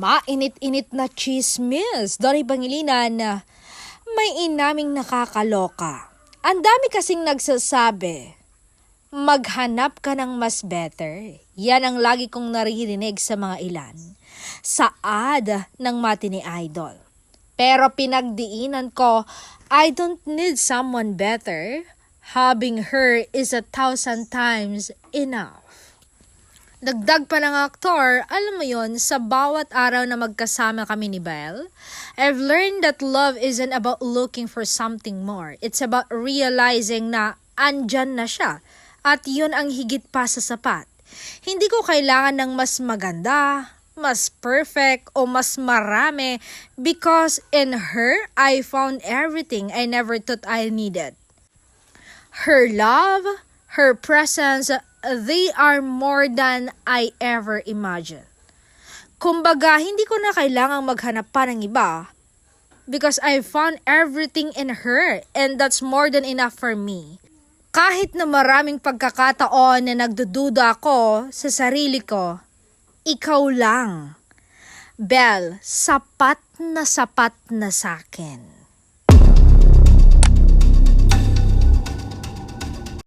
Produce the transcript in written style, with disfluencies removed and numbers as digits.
Mainit-init na chismis dari Pangilinan na may inaming nakakaloka. Ang dami kasing nagsasabi, maghanap ka ng mas better. Yan ang lagi kong naririnig sa mga ilan. Sa ad ng Matini Idol. Pero pinagdiinan ko, I don't need someone better. Having her is 1,000 times enough. Dagdag pa ng aktor, alam mo yon, sa bawat araw na magkasama kami ni Belle, I've learned that love isn't about looking for something more. It's about realizing na andyan na siya at yun ang higit pa sa sapat. Hindi ko kailangan ng mas maganda, mas perfect o mas marami because in her, I found everything I never thought I needed. Her love, her presence, they are more than I ever imagined. Kumbaga, hindi ko na kailangang maghanap pa ng iba because I found everything in her and that's more than enough for me. Kahit na maraming pagkakataon na nagdududa ako sa sarili ko, ikaw lang. Belle, sapat na sa akin.